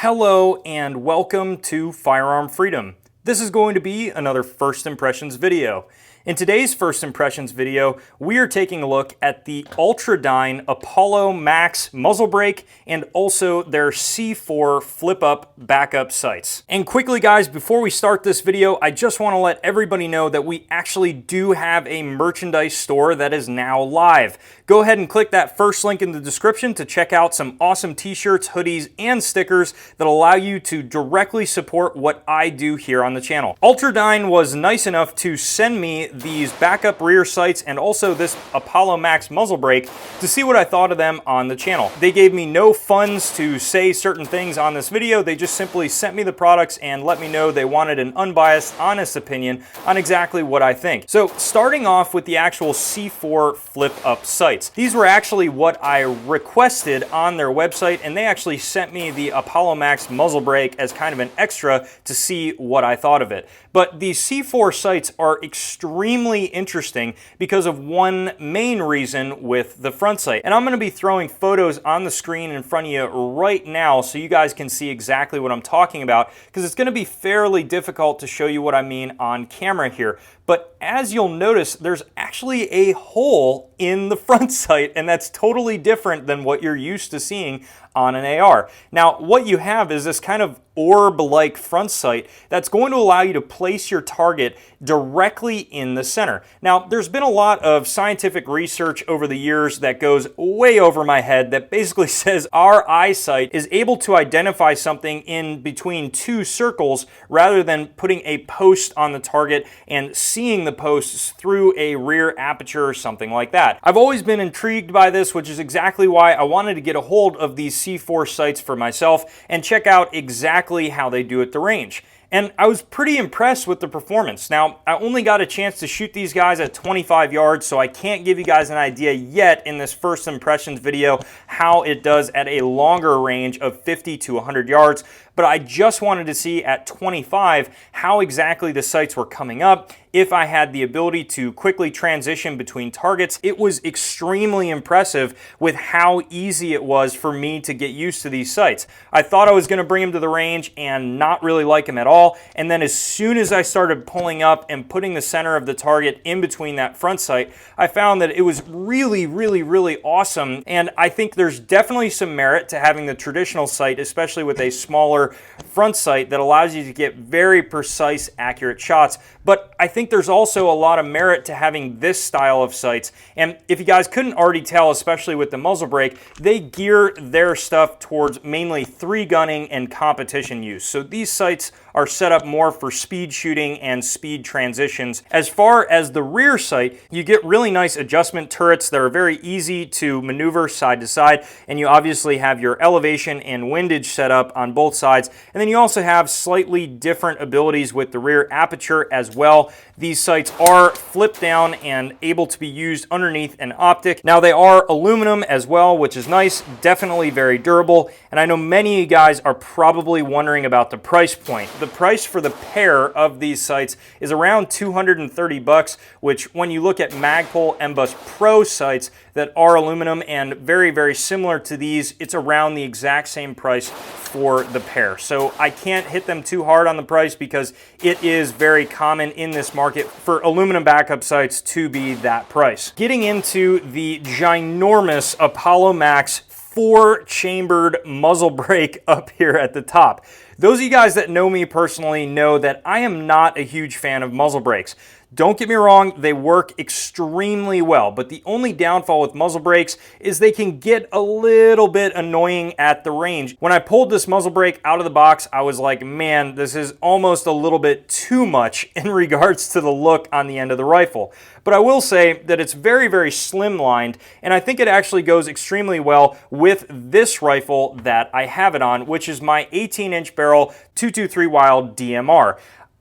Hello and welcome to Firearm Freedom. This is going to be another First Impressions video. In today's First Impressions video, we are taking a look at the Ultradyne Apollo Max Muzzle Brake and also their C4 flip-up backup sights. And quickly guys, before we start this video, I just want to let everybody know that we actually do have a merchandise store that is now live. Go ahead and click that first link in the description to check out some awesome t-shirts, hoodies, and stickers that allow you to directly support what I do here on the channel. Ultradyne was nice enough to send me these backup rear sights and also this Apollo Max muzzle brake to see what I thought of them on the channel. They gave me no funds to say certain things on this video. They just simply sent me the products and let me know they wanted an unbiased, honest opinion on exactly what I think. So starting off with the actual C4 flip-up sights. These were actually what I requested on their website, and they actually sent me the Apollo Max muzzle brake as kind of an extra to see what I thought of it. But these C4 sights are extremely interesting because of one main reason with the front sight. And I'm going to be throwing photos on the screen in front of you right now so you guys can see exactly what I'm talking about, because it's going to be fairly difficult to show you what I mean on camera here. But as you'll notice, there's actually a hole in the front sight, and that's totally different than what you're used to seeing on an AR. Now, what you have is this kind of orb-like front sight that's going to allow you to place your target directly in the center. Now, there's been a lot of scientific research over the years that goes way over my head that basically says our eyesight is able to identify something in between two circles rather than putting a post on the target and seeing the posts through a rear aperture or something like that. I've always been intrigued by this, which is exactly why I wanted to get a hold of these C4 sights for myself and check out exactly how they do at the range. And I was pretty impressed with the performance. Now, I only got a chance to shoot these guys at 25 yards, so I can't give you guys an idea yet in this first impressions video how it does at a longer range of 50 to 100 yards. But I just wanted to see at 25 how exactly the sights were coming up, if I had the ability to quickly transition between targets. It was extremely impressive with how easy it was for me to get used to these sights. I thought I was going to bring them to the range and not really like them at all, and then as soon as I started pulling up and putting the center of the target in between that front sight, I found that it was really awesome. And I think there's definitely some merit to having the traditional sight, especially with a smaller front sight that allows you to get very precise, accurate shots. But I think there's also a lot of merit to having this style of sights. And if you guys couldn't already tell, especially with the muzzle brake, they gear their stuff towards mainly 3-gunning and competition use. So these sights are set up more for speed shooting and speed transitions. As far as the rear sight, you get really nice adjustment turrets that are very easy to maneuver side to side, and you obviously have your elevation and windage set up on both sides, and then you also have slightly different abilities with the rear aperture as well. These sights are flip down and able to be used underneath an optic. Now they are aluminum as well, which is nice, definitely very durable, and I know many of you guys are probably wondering about the price point. The price for the pair of these sights is around 230 bucks, which when you look at Magpul M-Bus Pro sights that are aluminum and very similar to these, it's around the exact same price for the pair. So I can't hit them too hard on the price because it is very common in this market for aluminum backup sights to be that price. Getting into the ginormous Apollo Max 4-chambered muzzle brake up here at the top. Those of you guys that know me personally know that I am not a huge fan of muzzle brakes. Don't get me wrong, they work extremely well, but the only downfall with muzzle brakes is they can get a little bit annoying at the range. When I pulled this muzzle brake out of the box, I was like, man, this is almost a little bit too much in regards to the look on the end of the rifle. But I will say that it's very slimlined, and I think it actually goes extremely well with this rifle that I have it on, which is my 18-inch barrel 223 Wild DMR.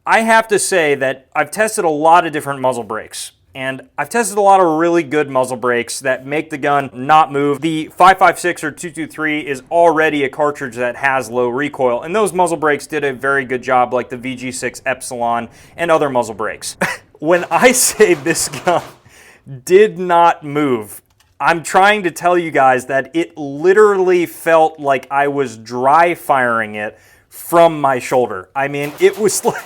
I have to say that I've tested a lot of different muzzle brakes, and I've tested a lot of really good muzzle brakes that make the gun not move. The 5.56 or 223 is already a cartridge that has low recoil, and those muzzle brakes did a very good job, like the VG6 Epsilon and other muzzle brakes. When I say this gun did not move, I'm trying to tell you guys that it literally felt like I was dry firing it from my shoulder. I mean, it was like,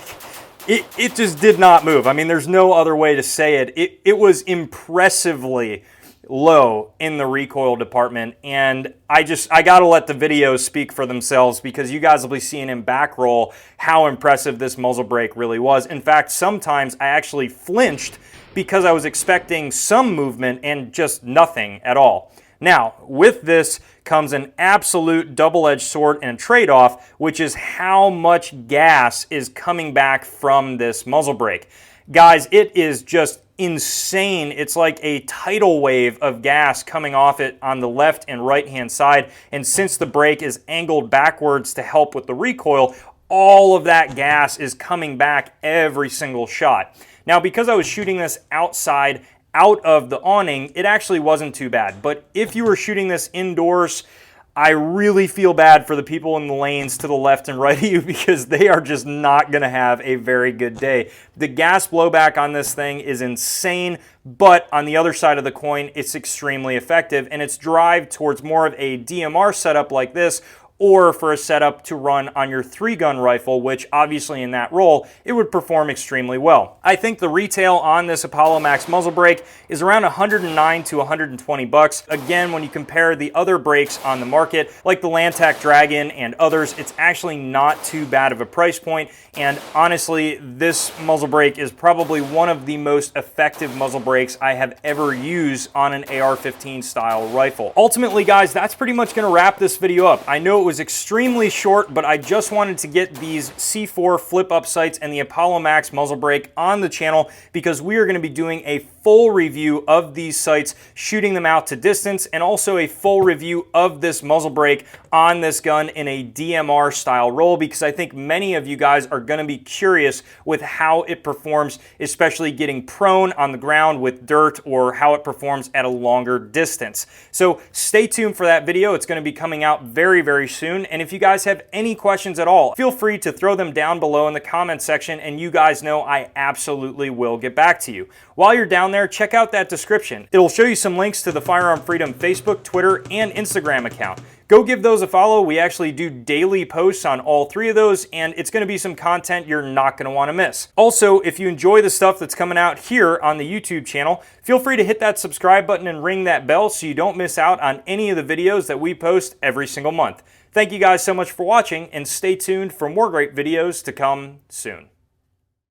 it just did not move. I mean, there's no other way to say it. It was impressively low in the recoil department, and I gotta let the videos speak for themselves, because you guys will be seeing in back roll how impressive this muzzle brake really was. In fact, sometimes I actually flinched because I was expecting some movement and just nothing at all. Now, with this comes an absolute double-edged sword and trade-off, which is how much gas is coming back from this muzzle brake. Guys, it is just insane. It's like a tidal wave of gas coming off it on the left and right-hand side, and since the brake is angled backwards to help with the recoil, all of that gas is coming back every single shot. Now, because I was shooting this outside, out of the awning, it actually wasn't too bad. But if you were shooting this indoors, I really feel bad for the people in the lanes to the left and right of you, because they are just not going to have a very good day. The gas blowback on this thing is insane, but on the other side of the coin, it's extremely effective, and it's drive towards more of a DMR setup like this, or for a setup to run on your 3-gun rifle, which obviously in that role, it would perform extremely well. I think the retail on this Apollo Max muzzle brake is around 109 to 120 bucks. Again, when you compare the other brakes on the market, like the Lantac Dragon and others, it's actually not too bad of a price point. And honestly, this muzzle brake is probably one of the most effective muzzle brakes I have ever used on an AR-15 style rifle. Ultimately, guys, that's pretty much gonna wrap this video up. I know it was extremely short, but I just wanted to get these C4 flip-up sights and the Apollo Max muzzle brake on the channel, because we are going to be doing a full review of these sights, shooting them out to distance, and also a full review of this muzzle brake on this gun in a DMR style roll, because I think many of you guys are going to be curious with how it performs, especially getting prone on the ground with dirt, or how it performs at a longer distance. So stay tuned for that video. It's going to be coming out very, very soon. And if you guys have any questions at all, feel free to throw them down below in the comment section, and you guys know I absolutely will get back to you. While you're down there, check out that description. It'll show you some links to the Firearm Freedom Facebook, Twitter, and Instagram account. Go give those a follow. We actually do daily posts on all 3 of those, and it's going to be some content you're not going to want to miss. Also, if you enjoy the stuff that's coming out here on the YouTube channel, feel free to hit that subscribe button and ring that bell so you don't miss out on any of the videos that we post every single month. Thank you guys so much for watching, and stay tuned for more great videos to come soon.